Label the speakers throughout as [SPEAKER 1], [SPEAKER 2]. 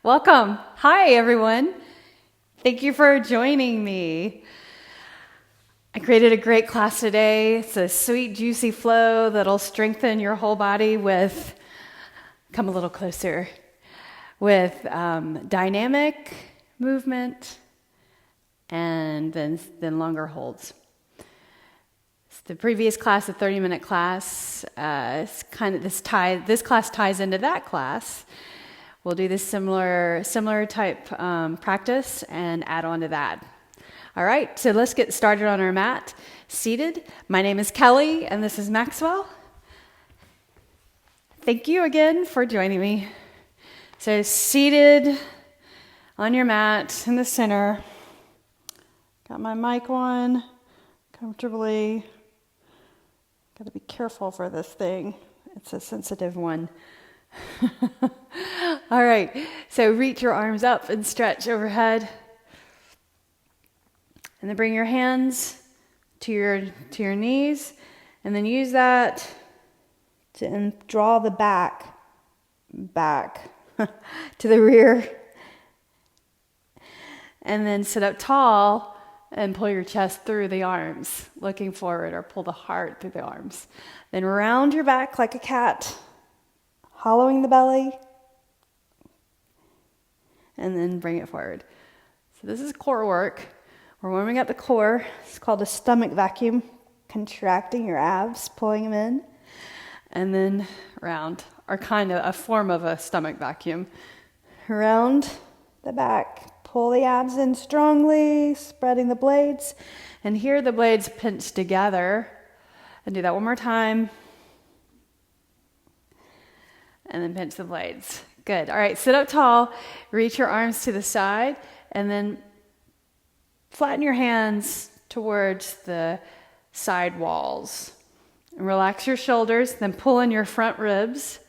[SPEAKER 1] Welcome. Hi, everyone. Thank you for joining me. I created a great class today. It's a sweet, juicy flow that'll strengthen your whole body with, come a little closer, with dynamic movement and then longer holds. The previous class, a 30-minute class, this class ties into that class. We'll do this similar type practice and add on to that. All right, so let's get started on our mat. Seated. My name is Kelly, and this is Maxwell. Thank you again for joining me. So seated on your mat in the center. Got my mic on comfortably. Got to be careful for this thing. It's a sensitive one. All right, so reach your arms up and stretch overhead. And then bring your hands to your knees, and then use that to draw the back to the rear. And then sit up tall and pull your chest through the arms, looking forward, or pull the heart through the arms. Then round your back like a cat, hollowing the belly, and then bring it forward. So this is core work. We're warming up the core. It's called a stomach vacuum, contracting your abs, pulling them in, and then round, or kind of a form of a stomach vacuum. Round the back, pull the abs in strongly, spreading the blades, and here the blades pinch together. And do that one more time. And then pinch the blades. Good. All right, sit up tall, reach your arms to the side, and then flatten your hands towards the side walls. And relax your shoulders, then pull in your front ribs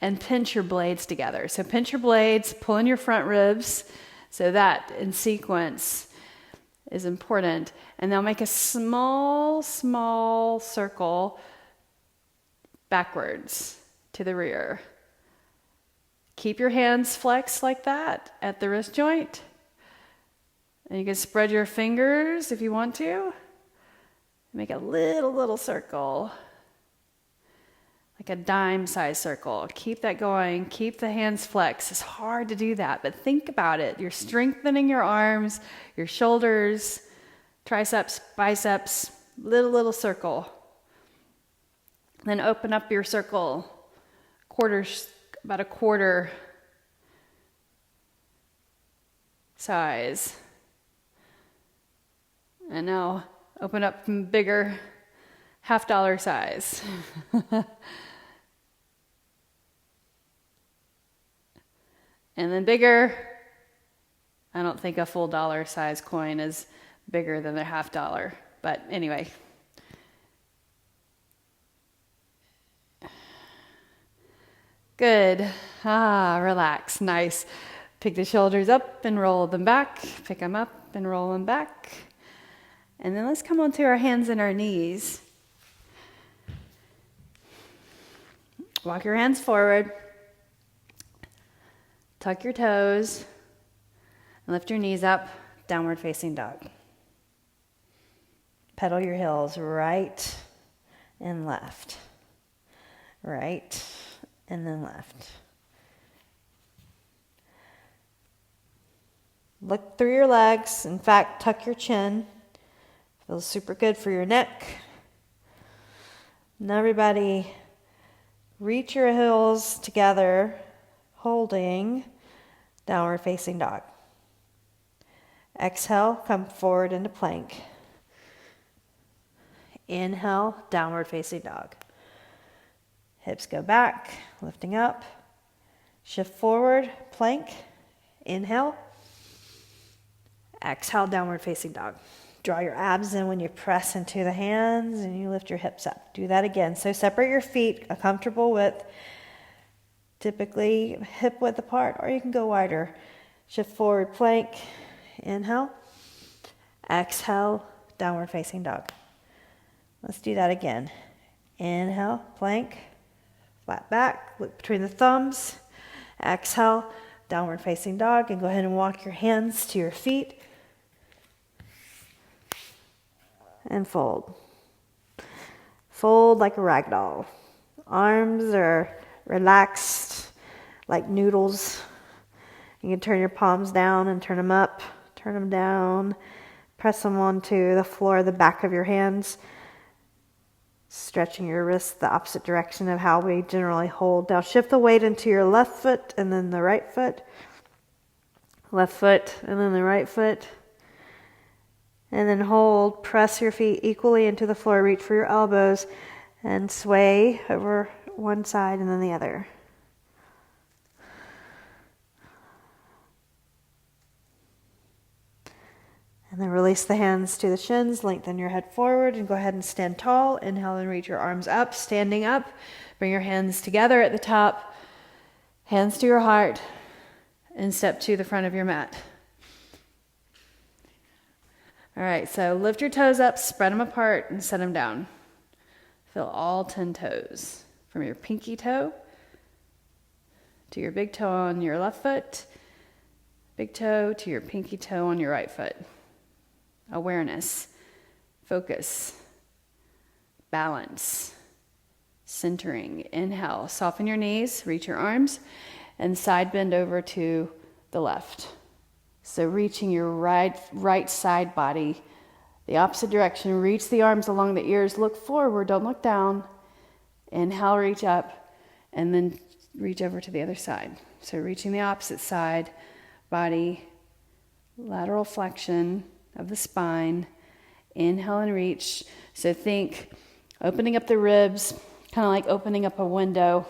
[SPEAKER 1] and pinch your blades together. So pinch your blades, pull in your front ribs, so that in sequence is important. And now make a small circle backwards to the rear. Keep your hands flexed like that at the wrist joint. And you can spread your fingers if you want to. Make a little circle, like a dime-sized circle. Keep that going. Keep the hands flexed. It's hard to do that, but think about it. You're strengthening your arms, your shoulders, triceps, biceps, little circle. Then open up your circle, about a quarter size. And now open up bigger, $50 size. And then bigger. I don't think a full dollar size coin is bigger than a $50. But anyway. Good. Relax. Nice. Pick the shoulders up and roll them back. Pick them up and roll them back. And then let's come onto our hands and our knees. Walk your hands forward. Tuck your toes. And lift your knees up. Downward facing dog. Pedal your heels right and left. Right and then left. Look through your legs. In fact, tuck your chin. Feels super good for your neck. Now everybody, reach your heels together, holding downward facing dog. Exhale, come forward into plank. Inhale, downward facing dog. Hips go back, lifting up. Shift forward, plank. Inhale. Exhale, downward facing dog. Draw your abs in when you press into the hands and you lift your hips up. Do that again. So separate your feet a comfortable width, typically hip width apart, or you can go wider. Shift forward, plank. Inhale. Exhale, downward facing dog. Let's do that again. Inhale, plank. Flat back, look between the thumbs.
[SPEAKER 2] Exhale, downward facing dog, and go ahead and walk your hands to your feet and fold. Fold like a rag doll. Arms are relaxed like noodles. You can turn your palms down and turn them up, turn them down, press them onto the floor, the back of your hands, stretching your wrists the opposite direction of how we generally hold. Now shift the weight into your left foot and then the right foot. Left foot and then the right foot. And then hold, press your feet equally into the floor, reach for your elbows, and sway over one side and then the other. And then release the hands to the shins, lengthen your head forward, and go ahead and stand tall. Inhale and reach your arms up, standing up. Bring your hands together at the top, hands to your heart, and step to the front of your mat. All right, so lift your toes up, spread them apart, and set them down. Feel all 10 toes, from your pinky toe to your big toe on your left foot, big toe to your pinky toe on your right foot. Awareness, focus, balance, centering. Inhale, soften your knees, reach your arms, and side bend over to the left. So reaching your right side body, the opposite direction. Reach the arms along the ears. Look forward, don't look down. Inhale, reach up, and then reach over to the other side. So reaching the opposite side, body, lateral flexion of the spine. Inhale and reach. So think opening up the ribs, kind of like opening up a window,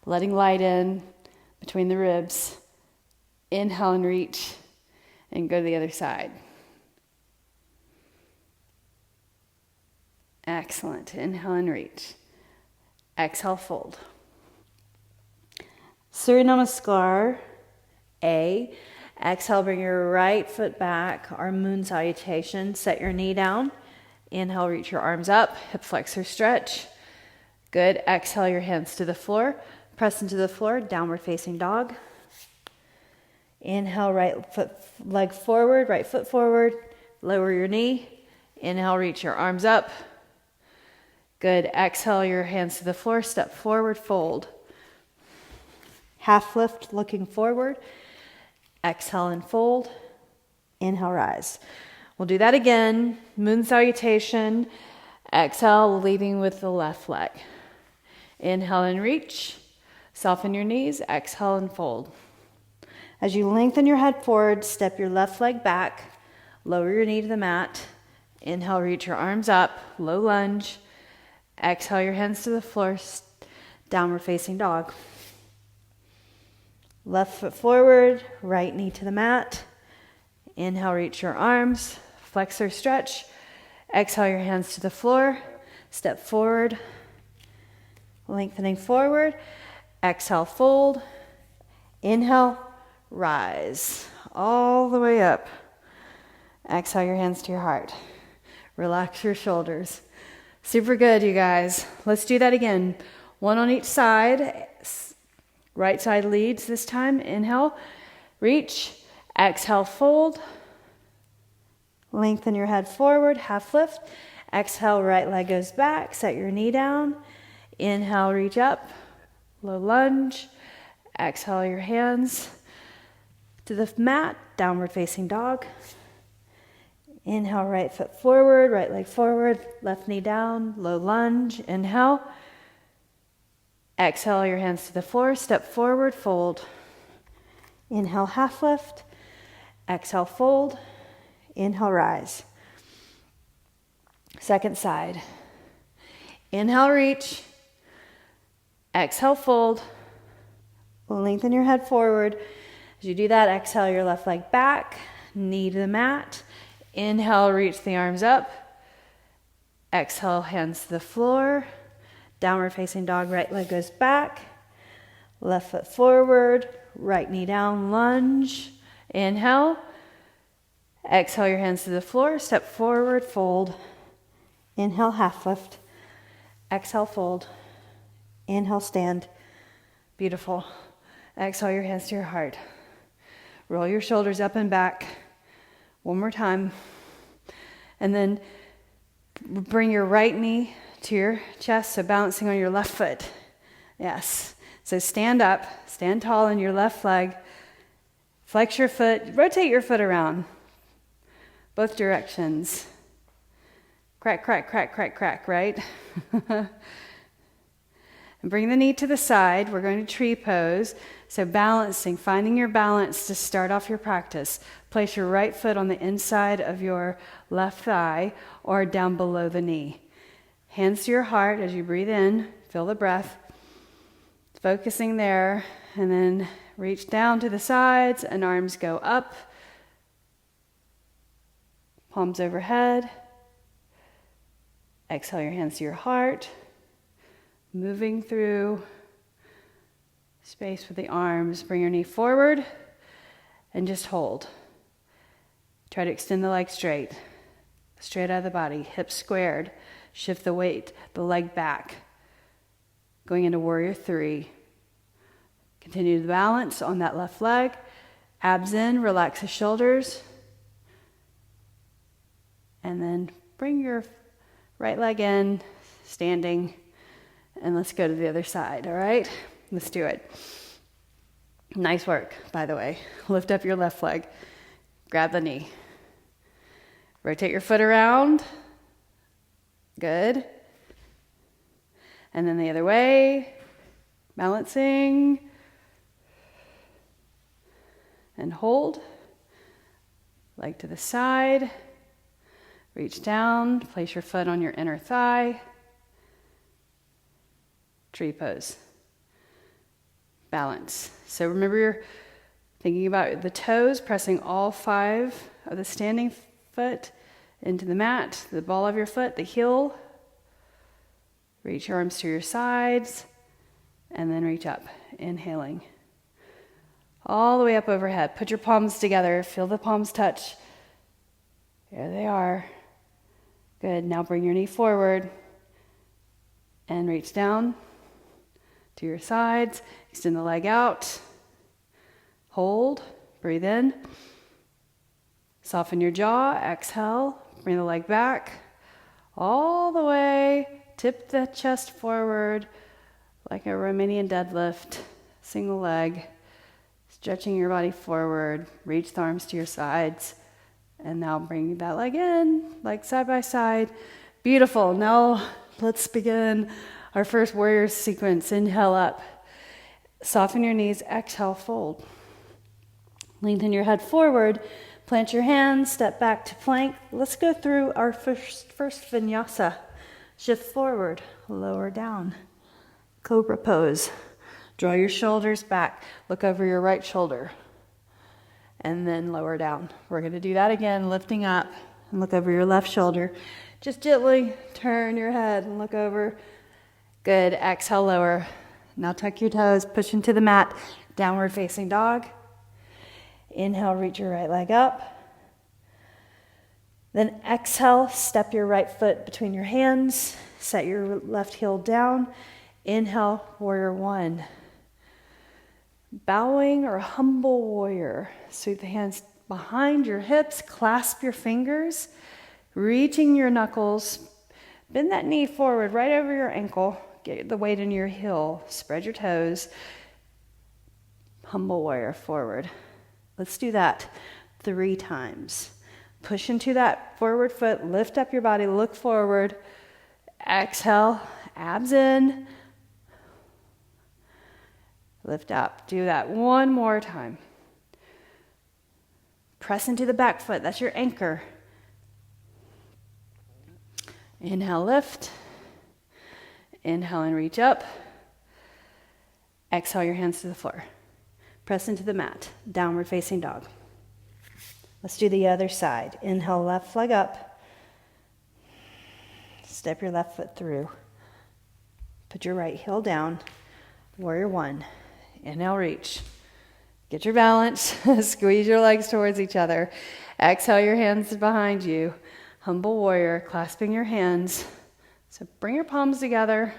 [SPEAKER 2] letting light in between the ribs. Inhale and reach. And go to the other side. Excellent. Inhale and reach. Exhale, fold. Surya Namaskar. A. Exhale, bring your right foot back, our moon salutation. Set your knee down. Inhale, reach your arms up, hip flexor stretch. Good. Exhale, your hands to the floor. Press into the floor, downward facing dog. Inhale, right foot, leg forward, right foot forward. Lower your knee. Inhale, reach your arms up. Good. Exhale, your hands to the floor. Step forward, fold. Half lift, looking forward. Exhale and fold. Inhale, rise. We'll do that again. Moon salutation. Exhale, leading with the left leg. Inhale and reach. Soften your knees. Exhale and fold. As you lengthen your head forward, step your left leg back, lower your knee to the mat. Inhale, reach your arms up, low lunge. Exhale, your hands to the floor, downward facing dog. Left foot forward, right knee to the mat. Inhale, reach your arms, flexor stretch. Exhale, your hands to the floor, step forward, lengthening forward. Exhale, fold. Inhale, rise all the way up. Exhale your hands to your heart. Relax your shoulders. Super good, you guys. Let's do that again. One on each side. Right side leads this time. Inhale, reach. Exhale, fold. Lengthen your head forward, half lift. Exhale, right leg goes back. Set your knee down. Inhale, reach up. Low lunge. Exhale your hands to the mat, downward facing dog. Inhale, right foot forward, right leg forward, left knee down, low lunge. Inhale. Exhale your hands to the floor, step forward, fold. Inhale, half lift. Exhale, fold. Inhale, rise. Second side. Inhale, reach. Exhale, fold. Lengthen your head forward. As you do that, exhale your left leg back, knee to the mat. Inhale, reach the arms up. Exhale, hands to the floor. Downward facing dog, right leg goes back. Left foot forward, right knee down, lunge. Inhale. Exhale your hands to the floor, step forward, fold. Inhale, half lift. Exhale, fold. Inhale, stand. Beautiful. Exhale your hands to your heart. Roll your shoulders up and back. One more time. And then bring your right knee to your chest, so balancing on your left foot. Yes. So stand up, stand tall in your left leg. Flex your foot, rotate your foot around. Both directions. Crack, crack, crack, crack, crack, right? And bring the knee to the side. We're going to tree pose. So balancing, finding your balance to start off your practice. Place your right foot on the inside of your left thigh or down below the knee. Hands to your heart as you breathe in. Feel the breath. Focusing there. And then reach down to the sides and arms go up. Palms overhead. Exhale your hands to your heart. Moving through space with the arms. Bring your knee forward and just hold. Try to extend the leg straight out of the body. Hips squared. Shift the weight, the leg back. Going into warrior 3. Continue to balance on that left leg. Abs in, relax the shoulders. And then bring your right leg in, standing. And let's go to the other side, all right? Let's do it. Nice work, by the way. Lift up your left leg. Grab the knee. Rotate your foot around. Good. And then the other way. Balancing. And hold. Leg to the side. Reach down. Place your foot on your inner thigh. Tree pose. Balance. So remember you're thinking about the toes, pressing all 5 of the standing foot into the mat, the ball of your foot, the heel. Reach your arms to your sides, and then reach up, inhaling. All the way up overhead. Put your palms together. Feel the palms touch. There they are. Good. Now bring your knee forward and reach down to your sides. Extend the leg out. Hold. Breathe in. Soften your jaw. Exhale. Bring the leg back. All the way. Tip the chest forward like a Romanian deadlift. Single leg. Stretching your body forward. Reach the arms to your sides. And now bring that leg in, like side by side. Beautiful. Now let's begin our first warrior sequence. Inhale up. Soften your knees. Exhale, fold. Lengthen your head forward. Plant your hands. Step back to plank. Let's go through our first vinyasa. Shift forward. Lower down. Cobra pose. Draw your shoulders back. Look over your right shoulder. And then lower down. We're going to do that again, lifting up and look over your left shoulder. Just gently turn your head and look over. Good. Exhale, lower. Now tuck your toes, push into the mat, downward facing dog. Inhale, reach your right leg up. Then exhale, step your right foot between your hands, set your left heel down. Inhale, warrior 1. Bowing or humble warrior. Sweep the hands behind your hips, clasp your fingers, reaching your knuckles. Bend that knee forward right over your ankle. Get the weight in your heel. Spread your toes. Humble warrior forward. Let's do that 3 times. Push into that forward foot. Lift up your body. Look forward. Exhale. Abs in. Lift up. Do that one more time. Press into the back foot. That's your anchor. Inhale, lift. Inhale and reach up. Exhale your hands to the floor. Press into the mat. Downward facing dog. Let's do the other side. Inhale, left leg up. Step your left foot through. Put your right heel down. Warrior 1. Inhale, reach. Get your balance. Squeeze your legs towards each other. Exhale your hands behind you. Humble warrior, clasping your hands. So bring your palms together.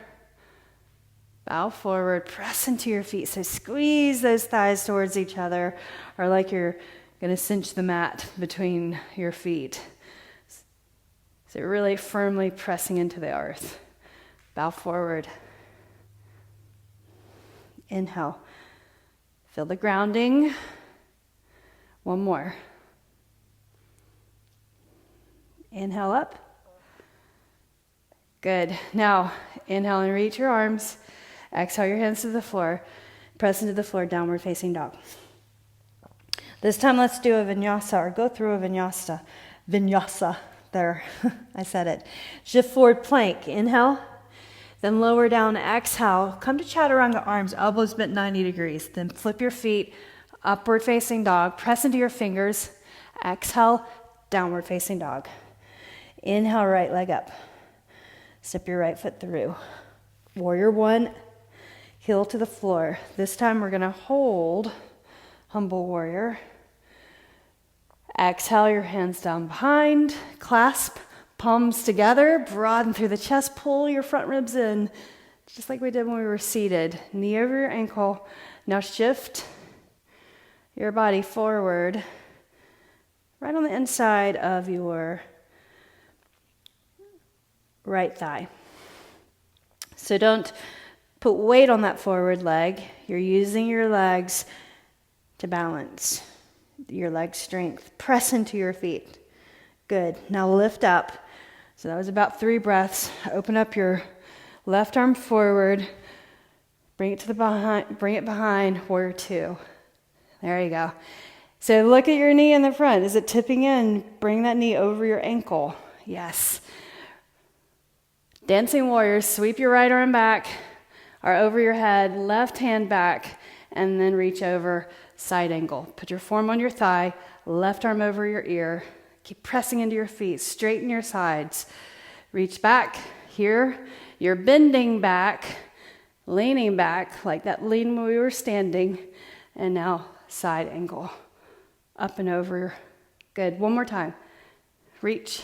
[SPEAKER 2] Bow forward, press into your feet. So squeeze those thighs towards each other, or like you're going to cinch the mat between your feet. So really firmly pressing into the earth. Bow forward. Inhale. Feel the grounding. One more. Inhale up. Good. Now, inhale and reach your arms. Exhale your hands to the floor. Press into the floor, downward facing dog. This time let's do a vinyasa, or go through a vinyasa. Vinyasa. There, I said it. Shift forward plank. Inhale. Then lower down. Exhale. Come to chaturanga arms, elbows bent 90 degrees. Then flip your feet, upward facing dog. Press into your fingers. Exhale, downward facing dog. Inhale, right leg up. Step your right foot through. Warrior one. Heel to the floor. This time we're going to hold humble warrior. Exhale your hands down behind. Clasp palms together. Broaden through the chest. Pull your front ribs in, just like we did when we were seated. Knee over your ankle. Now shift your body forward, right on the inside of your right thigh. So don't put weight on that forward leg. You're using your legs to balance your leg strength. Press into your feet. Good. Now lift up. So that was about 3 breaths. Open up your left arm forward. Bring it to the behind. Bring it behind. Warrior two. There you go. So look at your knee in the front. Is it tipping in? Bring that knee over your ankle. Yes. Dancing warriors. Sweep your right arm back or over your head. Left hand back. And then reach over. Side angle. Put your form on your thigh. Left arm over your ear. Keep pressing into your feet. Straighten your sides. Reach back. Here, you're bending back, leaning back, like that lean when we were standing. And now, side angle. Up and over. Good. One more time. Reach.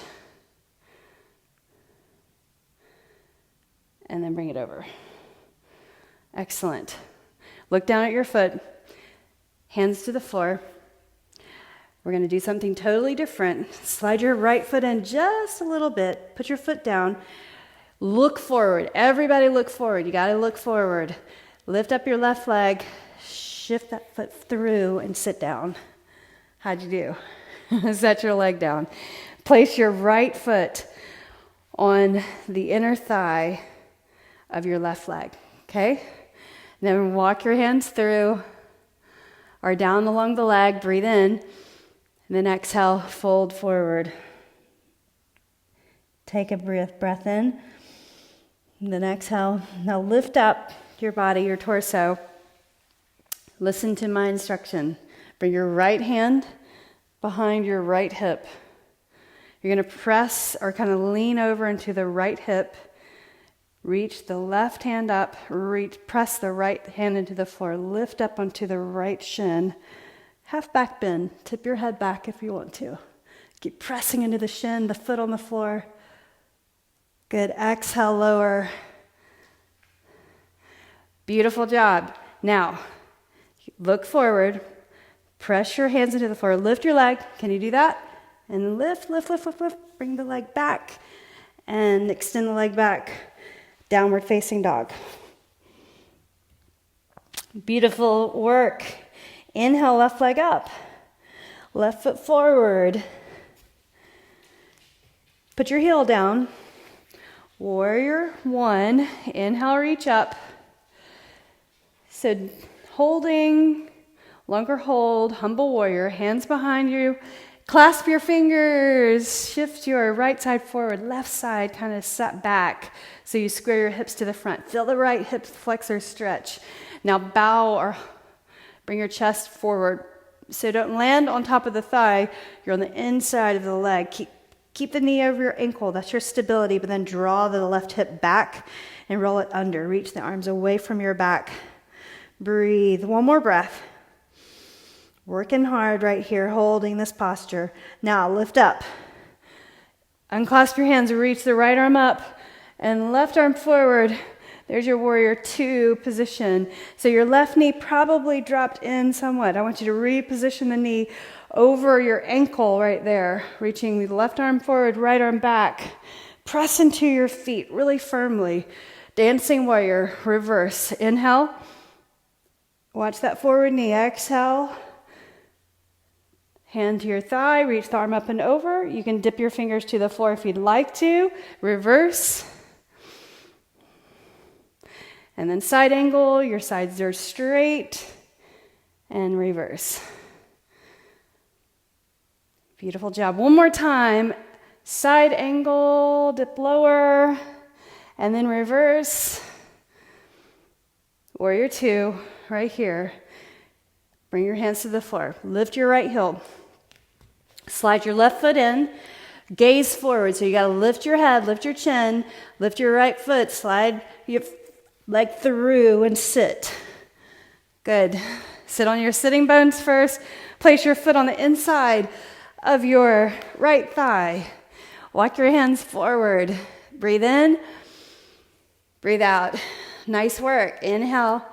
[SPEAKER 2] And then bring it over. Excellent. Look down at your foot. Hands to the floor. We're going to do something totally different. Slide your right foot in just a little bit. Put your foot down. Look forward. Everybody look forward. You got to look forward. Lift up your left leg. Shift that foot through and sit down. How'd you do? Set your leg down. Place your right foot on the inner thigh of your left leg. Okay? Then walk your hands through or down along the leg. Breathe in. And then exhale, fold forward. Take a breath in. And then exhale. Now lift up your body, your torso. Listen to my instruction. Bring your right hand behind your right hip. You're going to press or kind of lean over into the right hip. Reach the left hand up. Press the right hand into the floor. Lift up onto the right shin. Half back bend. Tip your head back if you want to. Keep pressing into the shin, the foot on the floor. Good. Exhale, lower. Beautiful job. Now, look forward. Press your hands into the floor. Lift your leg. Can you do that? And lift. Bring the leg back. And extend the leg back. Downward facing dog. Beautiful work. Inhale, left leg up. Left foot forward. Put your heel down. Warrior one. Inhale, reach up. So holding, longer hold, humble warrior. Hands behind you. Clasp your fingers. Shift your right side forward. Left side kind of set back. So you square your hips to the front. Feel the right hip flexor stretch. Now bow or bring your chest forward. So don't land on top of the thigh. You're on the inside of the leg. Keep the knee over your ankle. That's your stability. But then draw the left hip back and roll it under. Reach the arms away from your back. Breathe. One more breath. Working hard right here, holding this posture. Now lift up. Unclasp your hands. Reach the right arm up and left arm forward. There's your warrior two position. So your left knee probably dropped in somewhat. I want you to reposition the knee over your ankle right there, reaching the left arm forward, right arm back. Press into your feet really firmly. Dancing warrior, reverse. Inhale. Watch that forward knee. Exhale. Hand to your thigh, reach the arm up and over. You can dip your fingers to the floor if you'd like to. Reverse. And then side angle, your sides are straight. And reverse. Beautiful job. One more time. Side angle, dip lower, and then reverse. Warrior two, right here. Bring your hands to the floor. Lift your right heel. Slide your left foot in. Gaze forward. So you got to lift your head, lift your chin, lift your right foot, slide your leg through and sit. Good. Sit on your sitting bones first. Place your foot on the inside of your right thigh. Walk your hands forward. Breathe in. Breathe out. Nice work. Inhale.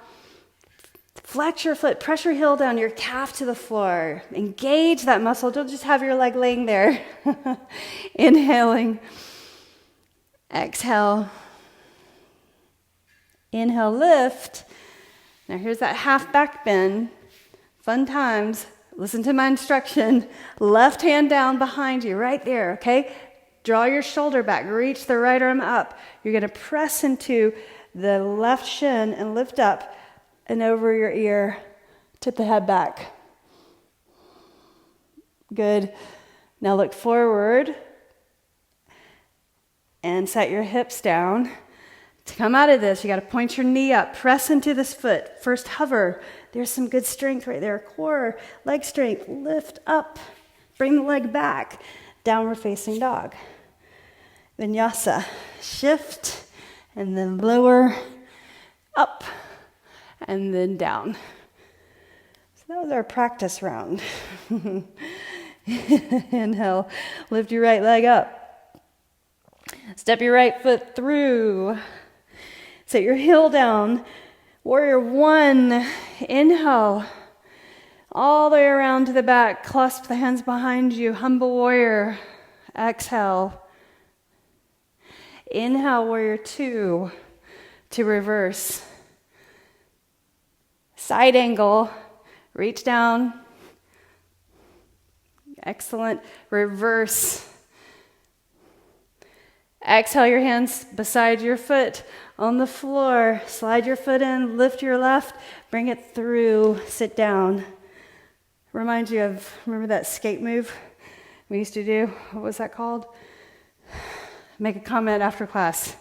[SPEAKER 2] Flex your foot. Press your heel down, your calf to the floor. Engage that muscle. Don't just have your leg laying there. Inhaling. Exhale. Inhale, lift. Now here's that half back bend. Fun times. Listen to my instruction. Left hand down behind you, right there, okay? Draw your shoulder back. Reach the right arm up. You're going to press into the left shin and lift up and over your ear. Tip the head back. Good. Now look forward and set your hips down. To come out of this, you got to point your knee up. Press into this foot. First hover. There's some good strength right there. Core, leg strength. Lift up. Bring the leg back. Downward facing dog. Vinyasa. Shift and then lower, up, and then down. So that was our practice round. Inhale, lift your right leg up. Step your right foot through. Set your heel down. Warrior one. Inhale. All the way around to the back. Clasp the hands behind you. Humble warrior. Exhale. Inhale, warrior two. To reverse. Side angle. Reach down. Excellent. Reverse. Exhale your hands beside your foot on the floor. Slide your foot in, lift your left, bring it through, sit down. Reminds you of, remember that skate move we used to do? What was that called? Make a comment after class.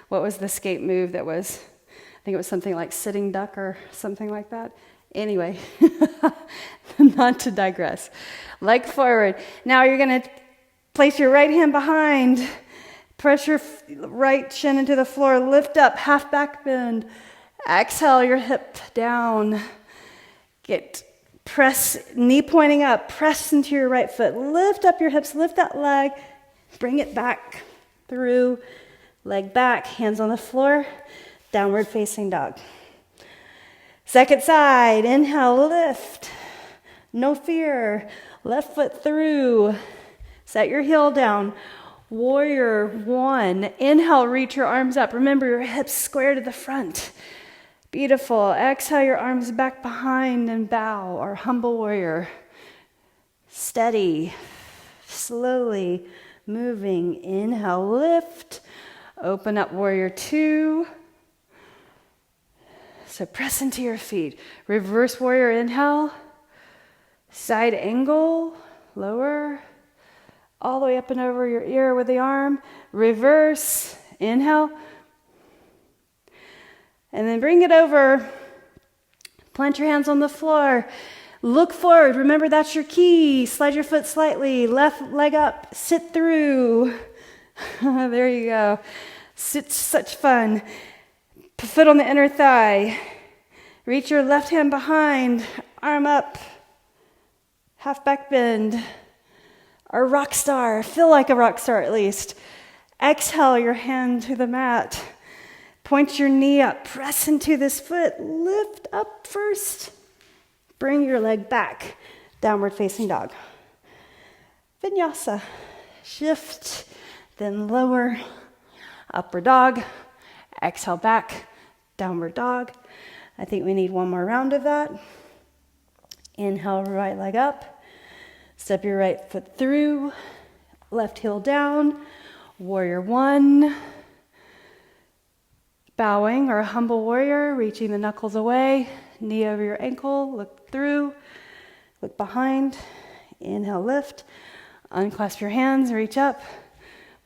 [SPEAKER 2] What was the skate move that was, I think it was something like sitting duck or something like that. Anyway, not to digress. Leg forward. Now you're going to place your right hand behind. Press your right shin into the floor. Lift up, half back bend. Exhale your hip down. Press, knee pointing up. Press into your right foot. Lift up your hips. Lift that leg. Bring it back through. Leg back. Hands on the floor. Downward facing dog. Second side. Inhale, lift. No fear. Left foot through. Set your heel down. Warrior one. Inhale, reach your arms up. Remember, your hips square to the front. Beautiful. Exhale, your arms back behind and bow, or humble warrior. Steady. Slowly moving. Inhale, lift. Open up, warrior two. So press into your feet. Reverse warrior, inhale. Side angle, lower. All the way up and over your ear with the arm. Reverse. Inhale. And then bring it over. Plant your hands on the floor. Look forward. Remember, that's your key. Slide your foot slightly. Left leg up. Sit through. There you go. It's such fun. Foot on the inner thigh. Reach your left hand behind. Arm up. Half back bend. Or rock star. Feel like a rock star at least. Exhale your hand to the mat. Point your knee up, press into this foot, lift up first. Bring your leg back, downward facing dog. Vinyasa, shift, then lower, upward dog, exhale back, downward dog. I think we need one more round of that. Inhale, right leg up, step your right foot through, left heel down, warrior one. Bowing or a humble warrior, reaching the knuckles away, knee over your ankle, look through, look behind, inhale, lift, unclasp your hands, reach up,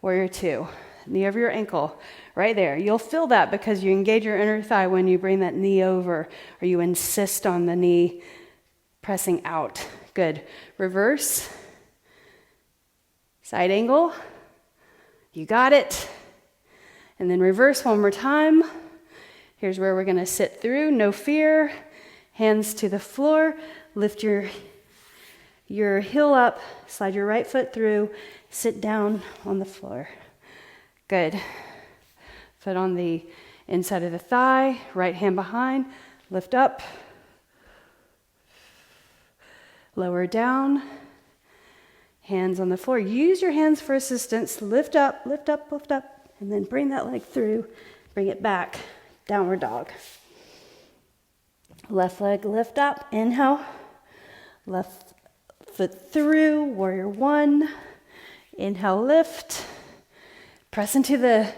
[SPEAKER 2] warrior two, knee over your ankle, right there. You'll feel that because you engage your inner thigh when you bring that knee over or you insist on the knee pressing out. Good. Reverse, side angle, you got it. And then reverse one more time. Here's where we're going to sit through, no fear. Hands to the floor. Lift your heel up, slide your right foot through, sit down on the floor. Good. Foot on the inside of the thigh, right hand behind, lift up. Lower down. Hands on the floor. Use your hands for assistance. Lift up, lift up, lift up. And then bring that leg through, bring it back, downward dog. Left leg lift up, inhale. Left foot through, warrior one. Inhale, lift. Press into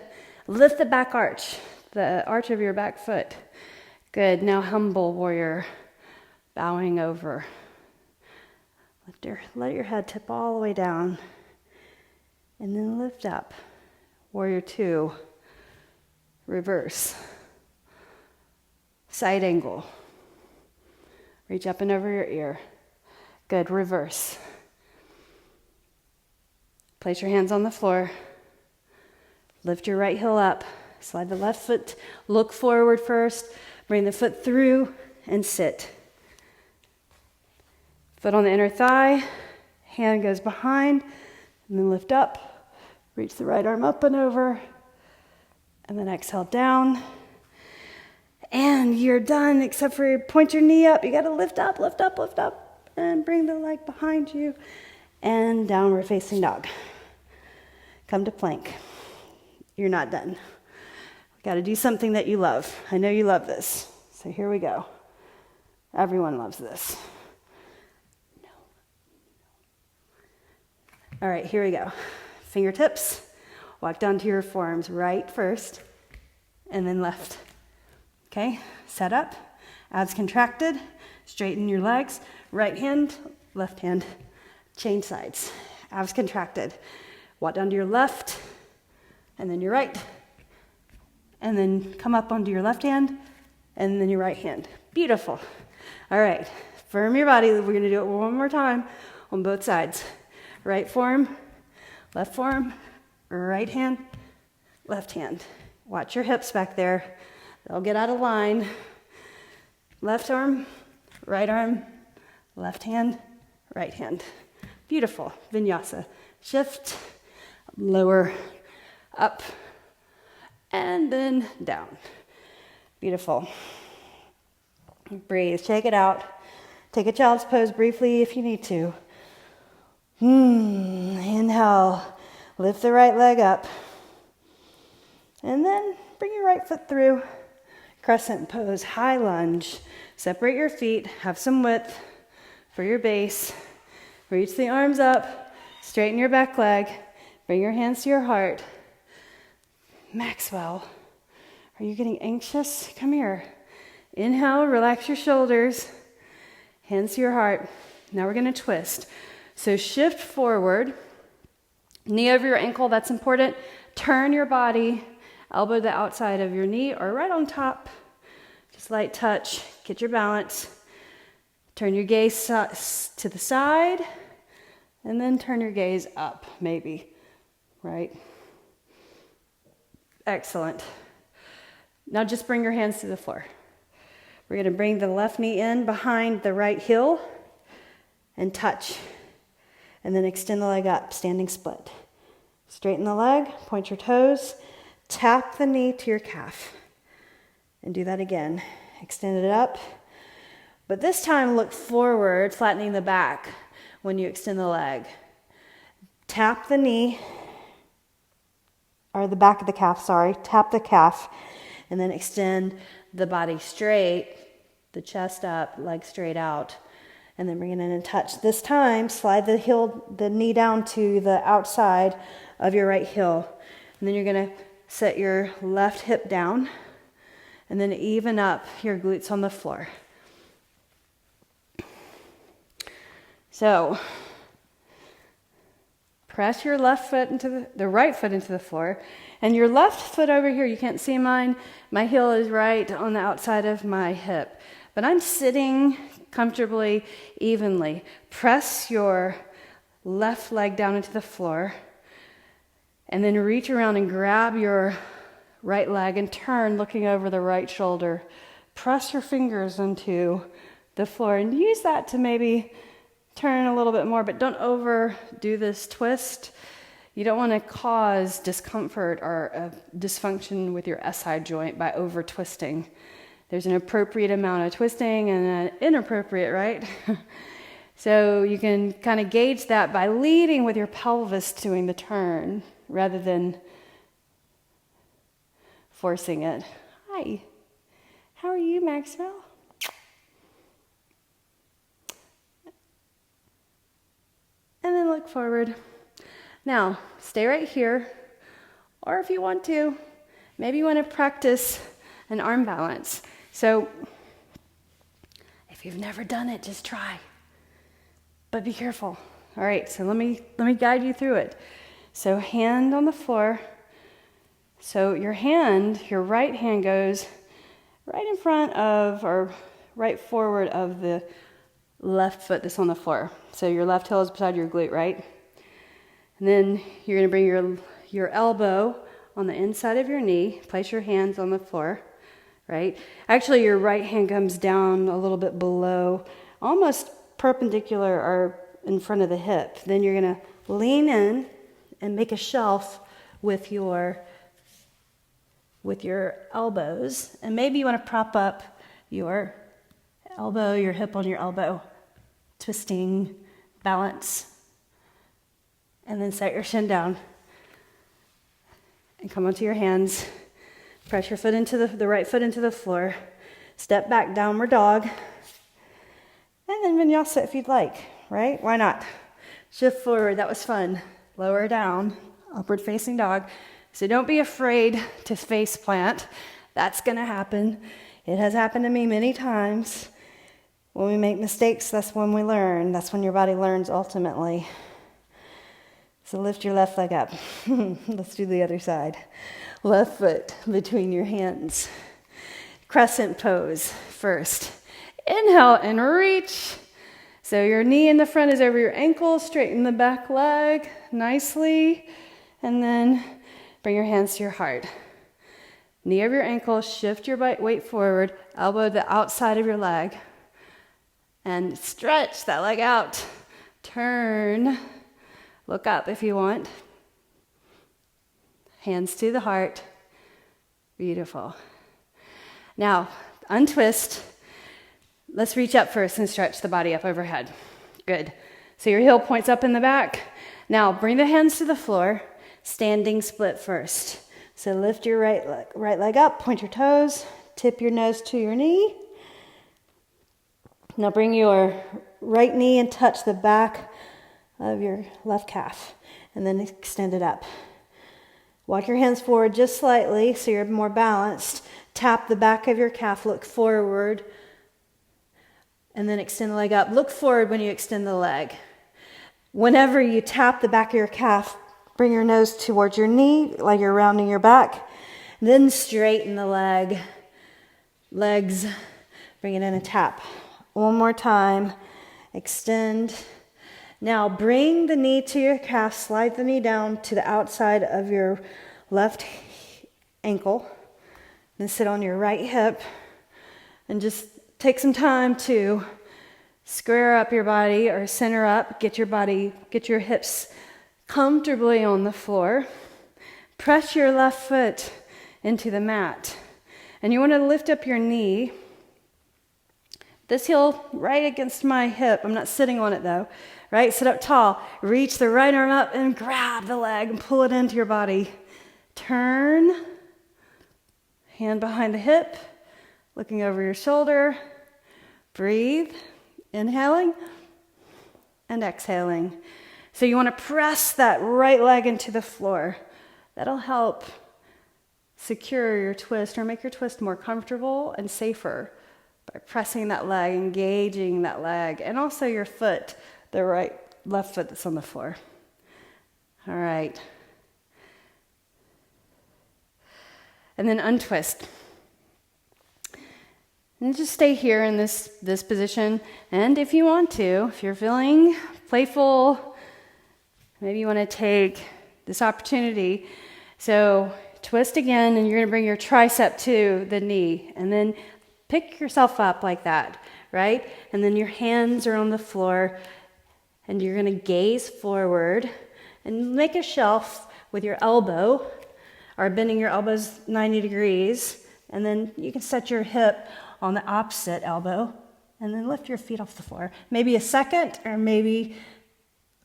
[SPEAKER 2] lift the back arch, the arch of your back foot. Good, now humble warrior, bowing over. Let your head tip all the way down. And then lift up. Warrior two, reverse, side angle, reach up and over your ear. Good, reverse. Place your hands on the floor, lift your right heel up, slide the left foot, look forward first, bring the foot through and sit. Foot on the inner thigh, hand goes behind, and then lift up. Reach the right arm up and over, and then exhale down. And you're done, except for point your knee up. You got to lift up, lift up, lift up, and bring the leg behind you, and downward facing dog. Come to plank. You're not done. We got to do something that you love. I know you love this, so here we go. Everyone loves this. No. All right, here we go. Fingertips, walk down to your forearms, right first, and then left. Okay, set up, abs contracted, straighten your legs, right hand, left hand, change sides, abs contracted. Walk down to your left, and then your right, and then come up onto your left hand, and then your right hand. Beautiful. All right, firm your body. We're gonna do it one more time on both sides. Right forearm, left forearm, right hand, left hand. Watch your hips back there. They'll get out of line. Left arm, left hand, right hand. Beautiful. Vinyasa. Shift, lower, up, and then down. Beautiful. Breathe. Shake it out. Take a child's pose briefly if you need to. Inhale. Lift the right leg up. And then bring your right foot through. Crescent pose, high lunge. Separate your feet. Have some width for your base. Reach the arms up. Straighten your back leg. Bring your hands to your heart. Maxwell, are you getting anxious? Come here. Inhale, relax your shoulders. Hands to your heart. Now we're going to twist. So shift forward. Knee over your ankle, that's important. Turn your body, elbow the outside of your knee or right on top. Just light touch, get your balance. Turn your gaze to the side, and then turn your gaze up, maybe, right? Excellent. Now just bring your hands to the floor. We're going to bring the left knee in behind the right heel and touch. And then extend the leg up, standing split. Straighten the leg, point your toes, tap the knee to your calf. And do that again. Extend it up. But this time look forward, flattening the back when you extend the leg. Tap the knee, or the back of the calf, sorry. Tap the calf, and then extend the body straight, the chest up, leg straight out, and then bring it in and touch. This time, slide the knee down to the outside of your right heel. And then you're gonna set your left hip down, and then even up your glutes on the floor. So, press your left foot into the right foot into the floor, and your left foot over here, you can't see mine, my heel is right on the outside of my hip, but I'm sitting comfortably, evenly. Press your left leg down into the floor, and then reach around and grab your right leg and turn, looking over the right shoulder. Press your fingers into the floor, and use that to maybe turn a little bit more, but don't overdo this twist. You don't want to cause discomfort or a dysfunction with your SI joint by over twisting. There's an appropriate amount of twisting and an inappropriate, right? So you can kind of gauge that by leading with your pelvis doing the turn rather than forcing it. Hi, how are you, Maxwell? And then look forward. Now, stay right here, or if you want to, maybe you want to practice an arm balance. So, if you've never done it, just try. But be careful. All right, so let me guide you through it. So, hand on the floor. So your right hand goes right in front of, or right forward of the left foot that's on the floor. So your left heel is beside your glute, right? And then you're going to bring your elbow on the inside of your knee. Place your hands on the floor, right? Actually, your right hand comes down a little bit below, almost perpendicular or in front of the hip. Then you're going to lean in and make a shelf with your elbows. And maybe you want to prop up your elbow, your hip on your elbow, twisting, balance, and then set your shin down and come onto your hands. Press your foot into the right foot into the floor. Step back, downward dog, and then vinyasa if you'd like, right? Why not? Shift forward, that was fun. Lower down, upward facing dog. So don't be afraid to face plant. That's gonna happen. It has happened to me many times. When we make mistakes, that's when we learn. That's when your body learns ultimately. So lift your left leg up. Let's do the other side. Left foot between your hands. Crescent pose first. Inhale and reach. So your knee in the front is over your ankle. Straighten the back leg nicely. And then bring your hands to your heart. Knee over your ankle. Shift your weight forward. Elbow to the outside of your leg. And stretch that leg out. Turn. Look up if you want. Hands to the heart. Beautiful. Now, untwist. Let's reach up first and stretch the body up overhead. Good. So your heel points up in the back. Now, bring the hands to the floor. Standing split first. So lift your right leg up, point your toes, tip your nose to your knee. Now bring your right knee and touch the back of your left calf, and then extend it up. Walk your hands forward just slightly so you're more balanced. Tap the back of your calf, look forward, and then extend the leg up. Look forward when you extend the leg. Whenever you tap the back of your calf, bring your nose towards your knee like you're rounding your back. Then straighten the legs, bring it in and tap. One more time, extend. Now bring the knee to your calf, slide the knee down to the outside of your left ankle. Then sit on your right hip and just take some time to square up your body or center up, get your hips comfortably on the floor. Press your left foot into the mat. And you want to lift up your knee. This heel right against my hip. I'm not sitting on it though. Right? Sit up tall. Reach the right arm up and grab the leg and pull it into your body. Turn. Hand behind the hip. Looking over your shoulder. Breathe. Inhaling and exhaling. So you want to press that right leg into the floor. That'll help secure your twist or make your twist more comfortable and safer by pressing that leg, engaging that leg, and also your foot, the left foot that's on the floor. All right. And then untwist. And just stay here in this position. And if you want to, if you're feeling playful, maybe you want to take this opportunity. So twist again, and you're going to bring your tricep to the knee. And then pick yourself up like that, right? And then your hands are on the floor. And you're going to gaze forward and make a shelf with your elbow, or bending your elbows 90 degrees. And then you can set your hip on the opposite elbow, and then lift your feet off the floor. Maybe a second, or maybe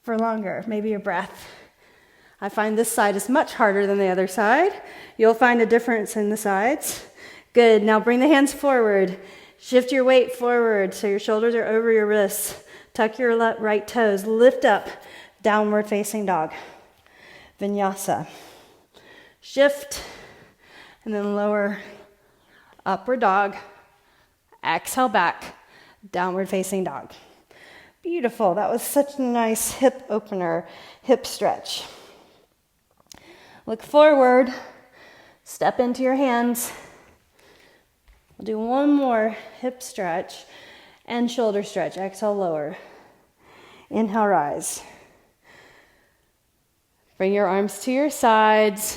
[SPEAKER 2] for longer, maybe a breath. I find this side is much harder than the other side. You'll find a difference in the sides. Good, now bring the hands forward. Shift your weight forward so your shoulders are over your wrists. Tuck your right toes, lift up, downward facing dog. Vinyasa. Shift, and then lower, upward dog. Exhale back, downward facing dog. Beautiful. That was such a nice hip opener, hip stretch. Look forward, step into your hands. We'll do one more hip stretch and shoulder stretch. Exhale, lower. Inhale, rise. Bring your arms to your sides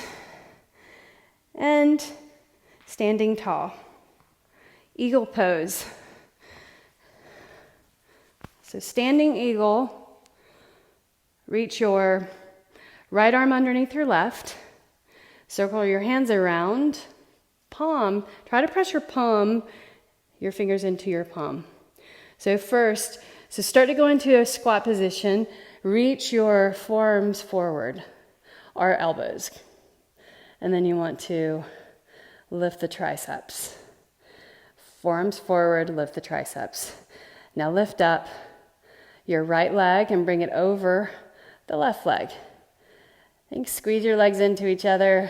[SPEAKER 2] and standing tall. Eagle pose. So standing eagle, reach your right arm underneath your left, circle your hands around, palm, try to press your palm, your fingers into your palm. So start to go into a squat position, reach your forearms forward, or elbows. And then you want to lift the triceps. Forearms forward, lift the triceps. Now lift up your right leg and bring it over the left leg. Squeeze your legs into each other.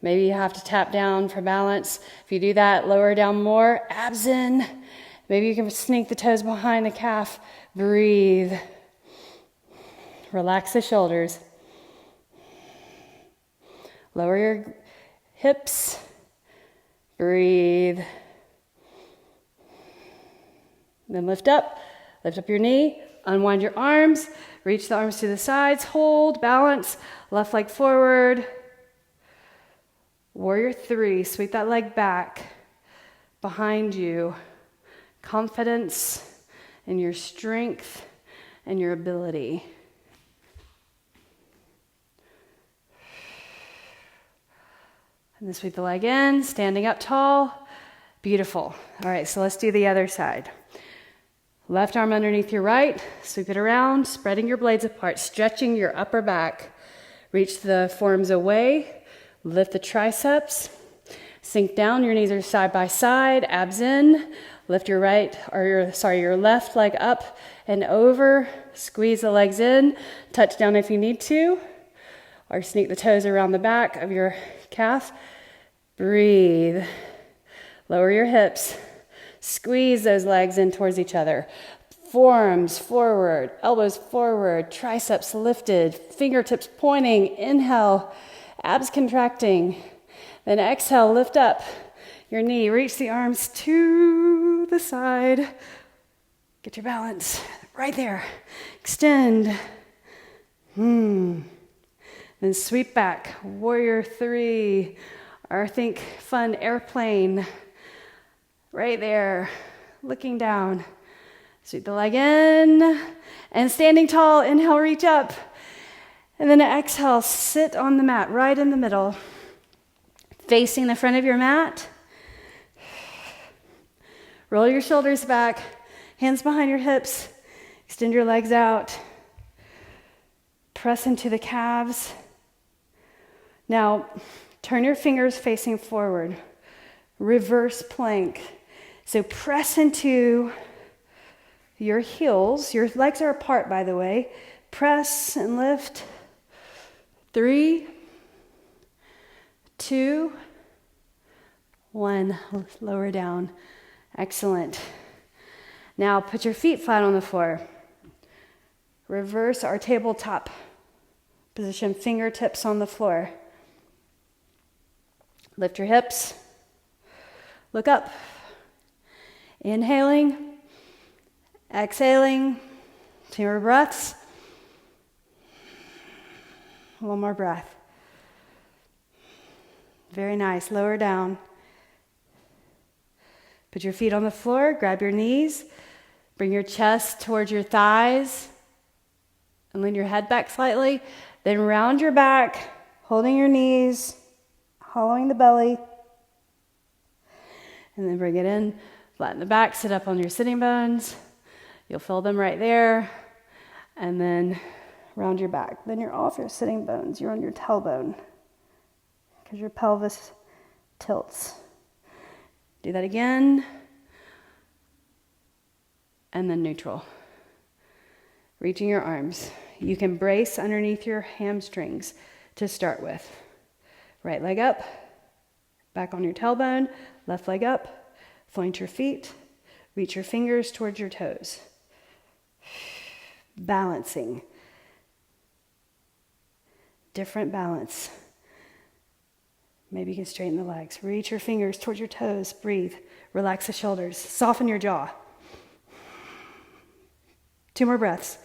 [SPEAKER 2] Maybe you have to tap down for balance. If you do that, lower down more, abs in. Maybe you can sneak the toes behind the calf. Breathe. Relax the shoulders. Lower your hips. Breathe. Then lift up your knee, unwind your arms, reach the arms to the sides, hold, balance, left leg forward. Warrior 3, sweep that leg back, behind you. Confidence in your strength and your ability. And then sweep the leg in, standing up tall. Beautiful. All right, so let's do the other side. Left arm underneath your right, sweep it around, spreading your blades apart, stretching your upper back. Reach the forearms away, lift the triceps, sink down, your knees are side by side, abs in, lift your your left leg up and over, squeeze the legs in, touch down if you need to, or sneak the toes around the back of your calf. Breathe, lower your hips. Squeeze those legs in towards each other. Forearms forward, elbows forward, triceps lifted, fingertips pointing. Inhale, abs contracting. Then exhale, lift up your knee. Reach the arms to the side. Get your balance right there. Extend. Then sweep back. Warrior 3. Or think fun airplane. Right there, looking down. Sweep the leg in, and standing tall, inhale, reach up. And then exhale, sit on the mat, right in the middle. Facing the front of your mat, Roll your shoulders back, hands behind your hips, extend your legs out, press into the calves. Now, turn your fingers facing forward, reverse plank. So press into your heels. Your legs are apart, by the way. Press and lift. 3, 2, 1. Lower down. Excellent. Now put your feet flat on the floor. Reverse our tabletop position, fingertips on the floor. Lift your hips. Look up. Inhaling. Exhaling. 2 more breaths. One more breath. Very nice. Lower down. Put your feet on the floor. Grab your knees. Bring your chest towards your thighs. And lean your head back slightly. Then round your back, holding your knees, hollowing the belly. And then bring it in. Flatten the back. Sit up on your sitting bones. You'll feel them right there. And then round your back. Then you're off your sitting bones. You're on your tailbone because your pelvis tilts. Do that again. And then neutral. Reaching your arms. You can brace underneath your hamstrings to start with. Right leg up. Back on your tailbone. Left leg up. Point your feet. Reach your fingers towards your toes. Balancing. Different balance. Maybe you can straighten the legs. Reach your fingers towards your toes. Breathe. Relax the shoulders. Soften your jaw. 2 more breaths.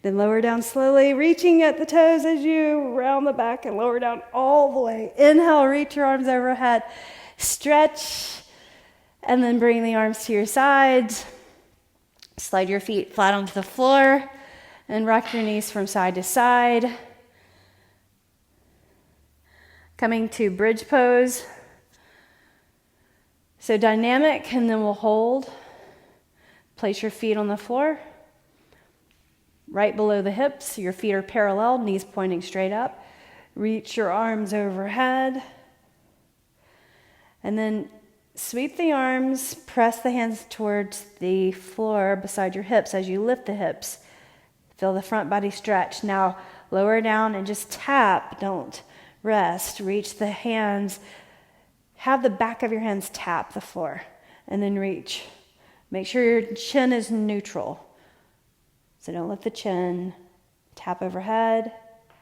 [SPEAKER 2] Then lower down slowly, reaching at the toes as you round the back and lower down all the way. Inhale, reach your arms overhead. Stretch, and then bring the arms to your sides. Slide your feet flat onto the floor and rock your knees from side to side. Coming to bridge pose. So dynamic, and then we'll hold. Place your feet on the floor. Right below the hips, your feet are parallel, knees pointing straight up. Reach your arms overhead. And then sweep the arms, press the hands towards the floor beside your hips as you lift the hips. Feel the front body stretch. Now lower down and just tap, don't rest. Reach the hands, have the back of your hands tap the floor, and then reach. Make sure your chin is neutral. So don't lift the chin. Tap overhead,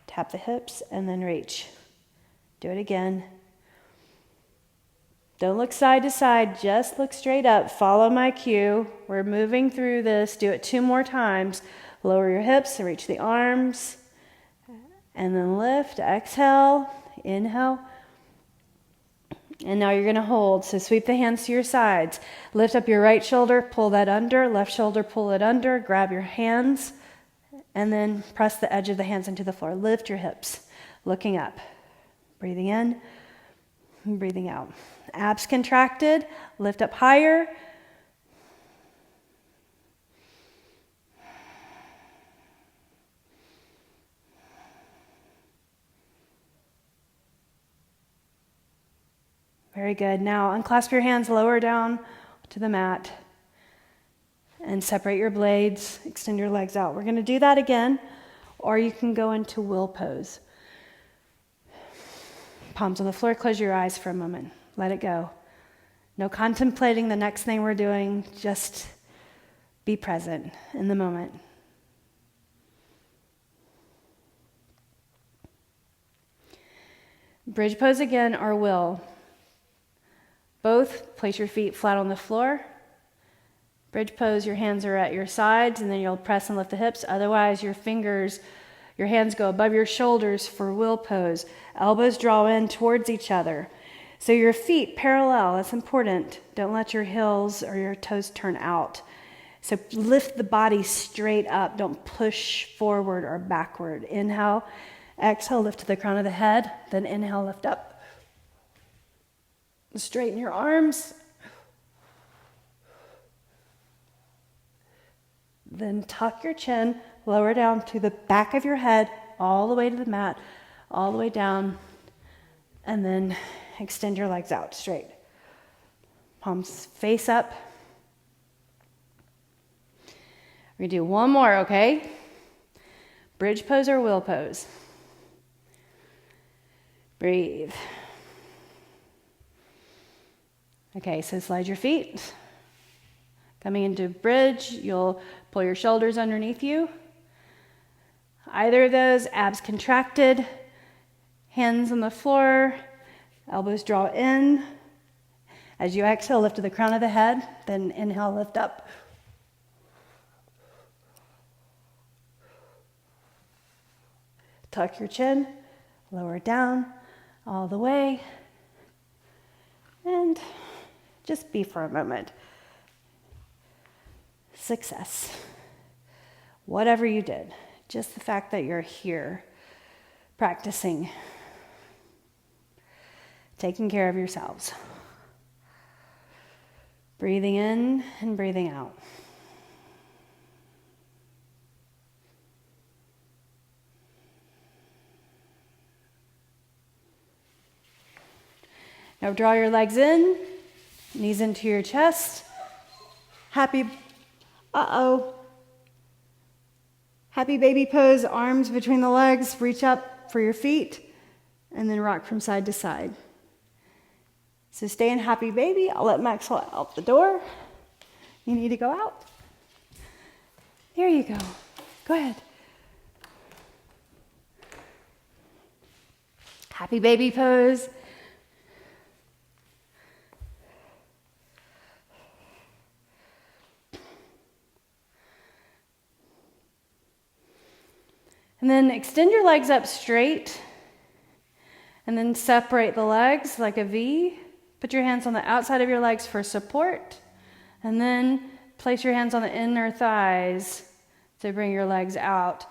[SPEAKER 2] tap the hips, and then reach. Do it again. Don't look side to side, just look straight up. Follow my cue. We're moving through this. Do it 2 more times. Lower your hips and reach the arms. And then lift, exhale, inhale. And now you're going to hold. So sweep the hands to your sides. Lift up your right shoulder, pull that under. Left shoulder, pull it under. Grab your hands. And then press the edge of the hands into the floor. Lift your hips, looking up. Breathing in, breathing out. Abs contracted. Lift up higher. Very good. Now unclasp your hands, lower down to the mat, and separate your blades. Extend your legs out. We're going to do that again, or you can go into will pose. Palms on the floor. Close your eyes for a moment. Let it go. No contemplating the next thing we're doing. Just be present in the moment. Bridge pose again, or will. Both, place your feet flat on the floor. Bridge pose, your hands are at your sides, and then you'll press and lift the hips. Otherwise, your hands go above your shoulders for will pose. Elbows draw in towards each other. So your feet parallel, that's important. Don't let your heels or your toes turn out. So lift the body straight up. Don't push forward or backward. Inhale, exhale, lift to the crown of the head. Then inhale, lift up. Straighten your arms. Then tuck your chin, lower down to the back of your head, all the way to the mat, all the way down, and then extend your legs out straight. Palms face up. We're going to do one more, okay? Bridge pose or wheel pose. Breathe. Okay, so slide your feet. Coming into bridge, you'll pull your shoulders underneath you. Either of those, abs contracted, hands on the floor, elbows draw in. As you exhale, lift to the crown of the head, then inhale, lift up. Tuck your chin, lower down, all the way, and just be for a moment. Success. Whatever you did, just the fact that you're here, practicing, taking care of yourselves. Breathing in and breathing out. Now draw your legs in, knees into your chest. Happy baby pose, arms between the legs, reach up for your feet, and then rock from side to side. So stay in happy baby. I'll let Maxwell out the door. You need to go out? There you go. Go ahead. Happy baby pose. And then extend your legs up straight, and then separate the legs like a V. Put your hands on the outside of your legs for support, and then place your hands on the inner thighs to bring your legs out.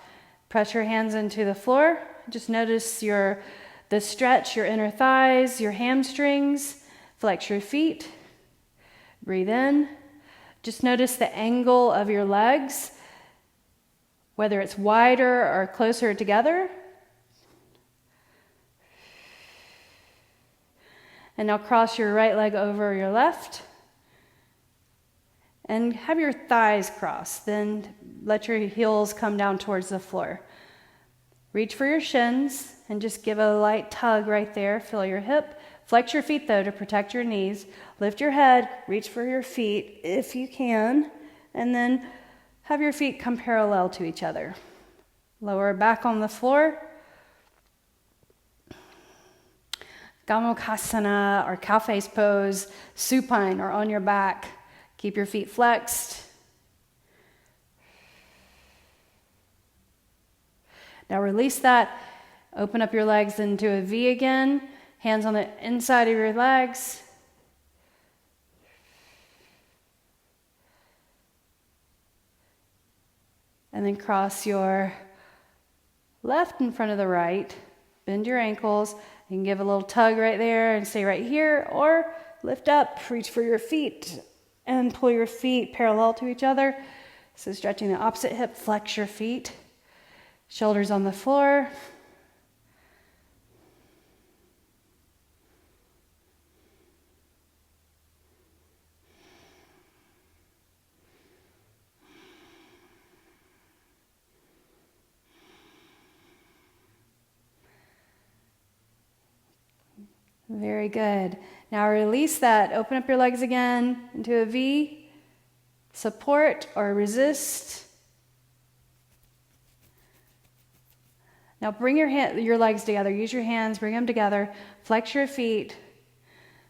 [SPEAKER 2] Press your hands into the floor. Just notice the stretch, your inner thighs, your hamstrings. Flex your feet. Breathe in. Just notice the angle of your legs, whether it's wider or closer together. And now cross your right leg over your left. And have your thighs cross. Then let your heels come down towards the floor. Reach for your shins and just give a light tug right there. Feel your hip. Flex your feet though to protect your knees. Lift your head. Reach for your feet if you can. And then have your feet come parallel to each other. Lower back on the floor. Gomukhasana or cow face pose, supine or on your back. Keep your feet flexed. Now release that. Open up your legs into a V again. Hands on the inside of your legs. And then cross your left in front of the right. Bend your ankles. You can give a little tug right there and stay right here, or lift up, reach for your feet, and pull your feet parallel to each other. So stretching the opposite hip, flex your feet. Shoulders on the floor. Very good. Now release that. Open up your legs again into a V. Support or resist. Now bring your legs together. Use your hands. Bring them together. Flex your feet.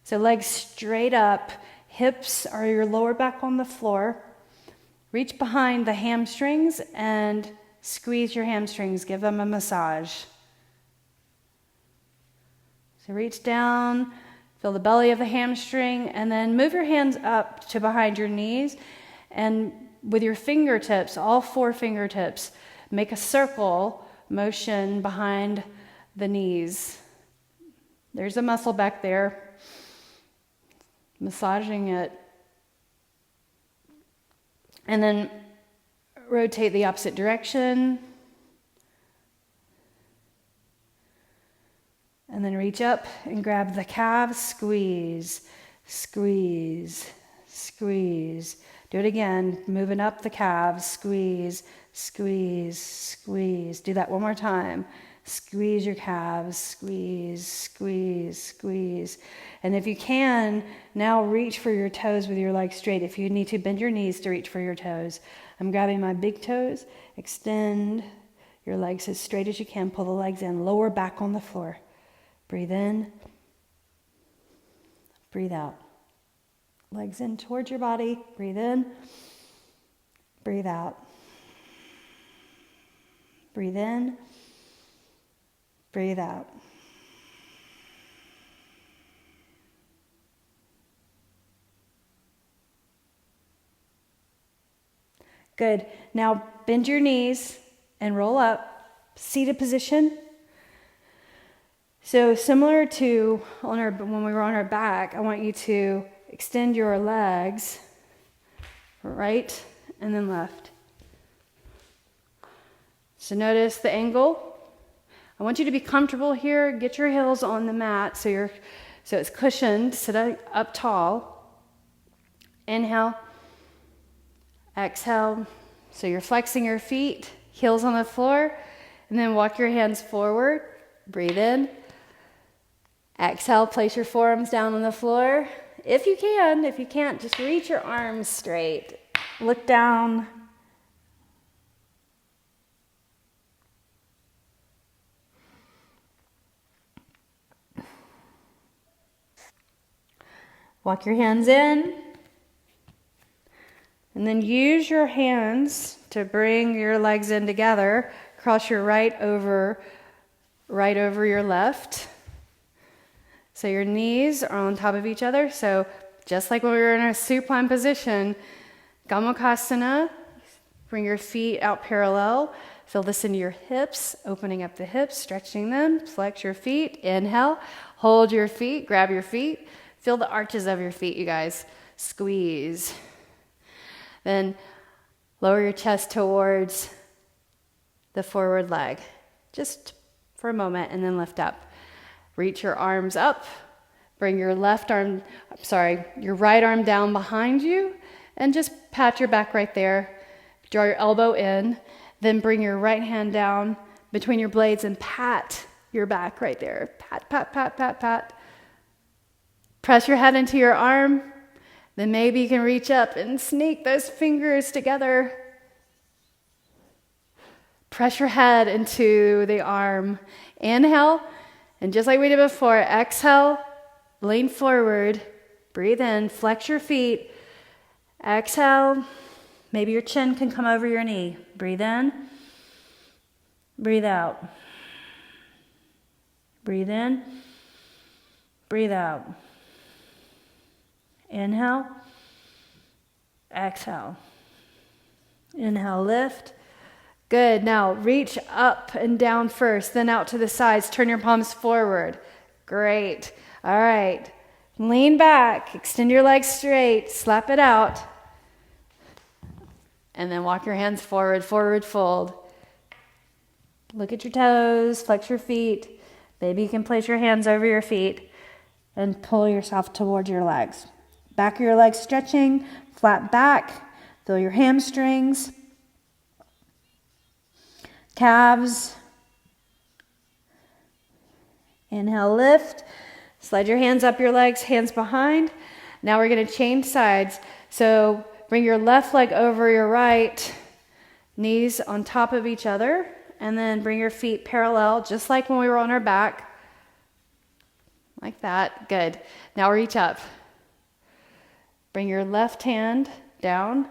[SPEAKER 2] So legs straight up. Hips or your lower back on the floor. Reach behind the hamstrings and squeeze your hamstrings. Give them a massage. So reach down, feel the belly of the hamstring, and then move your hands up to behind your knees. And with your fingertips, all 4 fingertips, make a circle motion behind the knees. There's a muscle back there. massaging it. And then rotate the opposite direction. And then reach up and grab the calves, squeeze, squeeze, squeeze. Do it again, moving up the calves, squeeze, squeeze, squeeze. Do that one more time. Squeeze your calves, squeeze, squeeze, squeeze. And if you can, now reach for your toes with your legs straight. If you need to, bend your knees to reach for your toes. I'm grabbing my big toes. Extend your legs as straight as you can. Pull the legs in, lower back on the floor. Breathe in, breathe out. Legs in towards your body. Breathe in, breathe out. Breathe in, breathe out. Good. Now bend your knees and roll up. Seated position. So similar to when we were on our back, I want you to extend your legs right and then left. So notice the angle. I want you to be comfortable here. Get your heels on the mat so it's cushioned. Sit up tall. Inhale. Exhale. So you're flexing your feet, heels on the floor, and then walk your hands forward. Breathe in. Exhale, place your forearms down on the floor. If you can, if you can't, just reach your arms straight. Look down. Walk your hands in. And then use your hands to bring your legs in together. Cross your right over your left. So your knees are on top of each other. So just like when we were in a supine position, Gomukhasana, bring your feet out parallel. Feel this into your hips, opening up the hips, stretching them. Flex your feet. Inhale. Hold your feet. Grab your feet. Feel the arches of your feet, you guys. Squeeze. Then lower your chest towards the forward leg. Just for a moment, and then lift up. Reach your arms up. Bring your right arm down behind you, and just pat your back right there. Draw your elbow in. Then bring your right hand down between your blades and pat your back right there. Pat, pat, pat, pat, pat. Press your head into your arm. Then maybe you can reach up and sneak those fingers together. Press your head into the arm. Inhale. And just like we did before, exhale, lean forward, breathe in, flex your feet. Exhale, maybe your chin can come over your knee. Breathe in, breathe out. Breathe in, breathe out. Inhale, exhale. Inhale, lift. Good. Now reach up and down first, then out to the sides. Turn your palms forward. Great. All right. Lean back. Extend your legs straight. Slap it out. And then walk your hands forward, forward fold. Look at your toes. Flex your feet. Maybe you can place your hands over your feet and pull yourself towards your legs. Back of your legs stretching. Flat back. Feel your hamstrings. Calves. Inhale, lift. Slide your hands up your legs, hands behind. Now we're going to change sides. So bring your left leg over your right, knees on top of each other, and then bring your feet parallel, just like when we were on our back. Like that. Good. Now reach up. Bring your left hand down,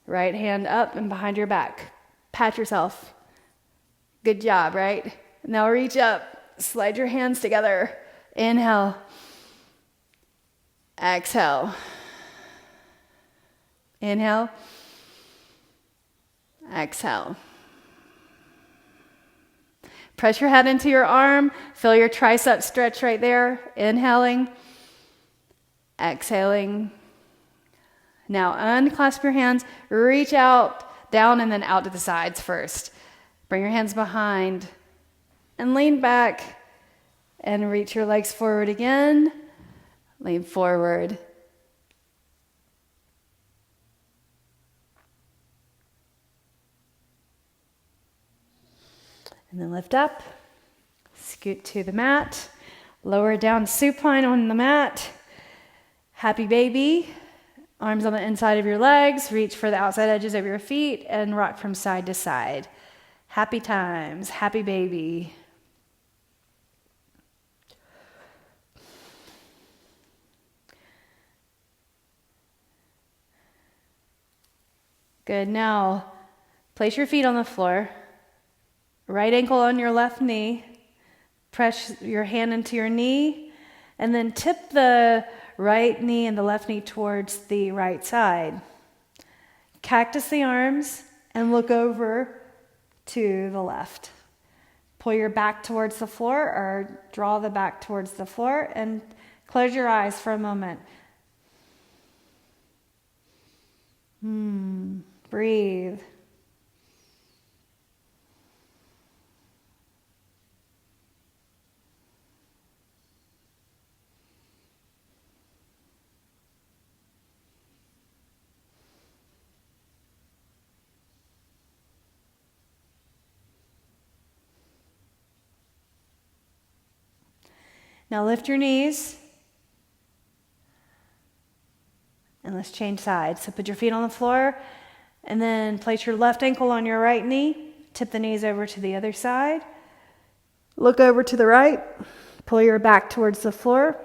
[SPEAKER 2] right hand up and behind your back. Pat yourself. Good job, right? Now reach up. Slide your hands together. Inhale. Exhale. Inhale. Exhale. Press your head into your arm. Feel your tricep stretch right there. Inhaling. Exhaling. Now unclasp your hands, reach out, down, and then out to the sides first. Bring your hands behind and lean back and reach your legs forward again. Lean forward. And then lift up, scoot to the mat, lower down supine on the mat. Happy baby. Arms on the inside of your legs, reach for the outside edges of your feet and rock from side to side. Happy times, happy baby. Good. Now, place your feet on the floor. Right ankle on your left knee. Press your hand into your knee, and then tip the right knee and the left knee towards the right side. Cactus the arms and look over to the left. Pull your back towards the floor or draw the back towards the floor and close your eyes for a moment. Breathe. Now lift your knees and let's change sides. So put your feet on the floor and then place your left ankle on your right knee. Tip the knees over to the other side. Look over to the right. Pull your back towards the floor.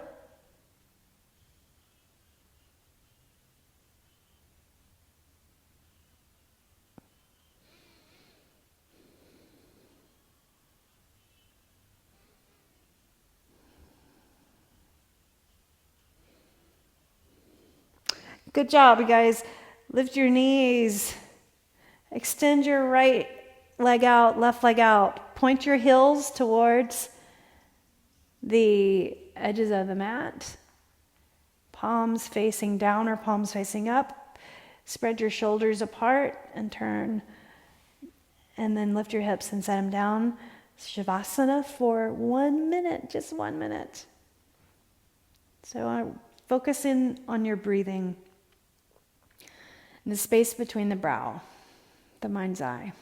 [SPEAKER 2] Good job, you guys. Lift your knees. Extend your right leg out, left leg out. Point your heels towards the edges of the mat. Palms facing down or palms facing up. Spread your shoulders apart and turn. And then lift your hips and set them down. Shavasana for 1 minute, just 1 minute. So focus in on your breathing. The space between the brow, the mind's eye.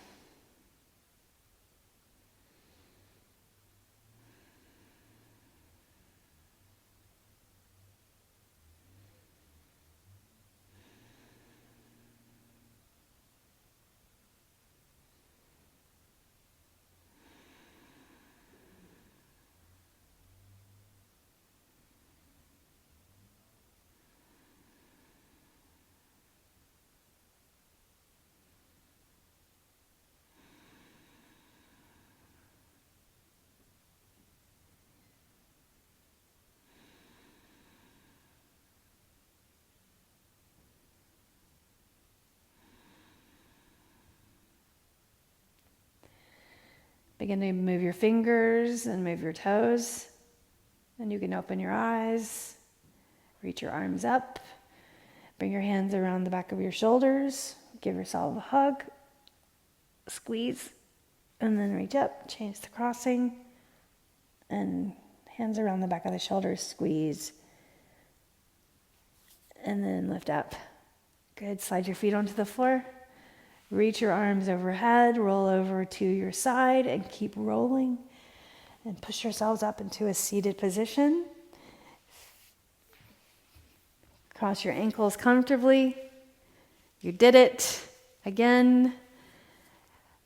[SPEAKER 2] Begin to move your fingers and move your toes. And you can open your eyes, reach your arms up, bring your hands around the back of your shoulders, give yourself a hug, squeeze, and then reach up, change the crossing, and hands around the back of the shoulders, squeeze, and then lift up. Good, slide your feet onto the floor. Reach your arms overhead, roll over to your side, and keep rolling. And push yourselves up into a seated position. Cross your ankles comfortably. You did it. Again.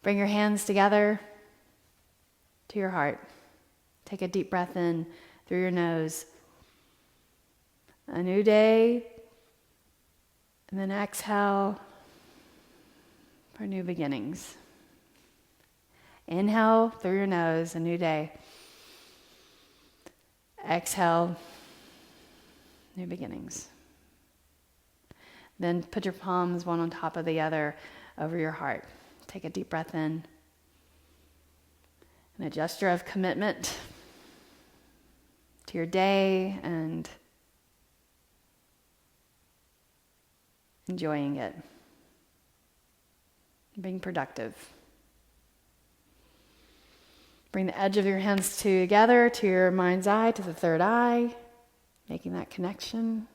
[SPEAKER 2] Bring your hands together to your heart. Take a deep breath in through your nose. A new day. And then exhale. For new beginnings. Inhale through your nose, a new day. Exhale, new beginnings. Then put your palms one on top of the other over your heart. Take a deep breath in. And a gesture of commitment to your day and enjoying it, being productive. Bring the edge of your hands together to your mind's eye, to the third eye, making that connection.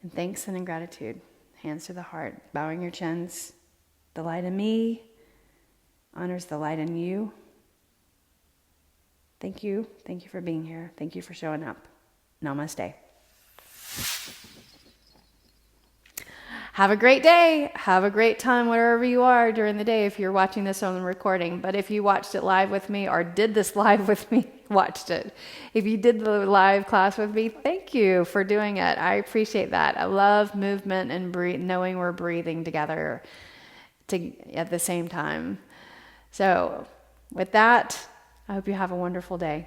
[SPEAKER 2] And thanks and in gratitude, hands to the heart, bowing your chins. The light in me honors the light in you. Thank you. Thank you for being here. Thank you for showing up. Namaste. Have a great day. Have a great time wherever you are during the day if you're watching this on the recording. But if you watched it live with me or did this live with me, watched it. If you did the live class with me, thank you for doing it. I appreciate that. I love movement and knowing we're breathing together at the same time. So with that, I hope you have a wonderful day.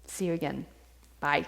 [SPEAKER 2] See you again. Bye.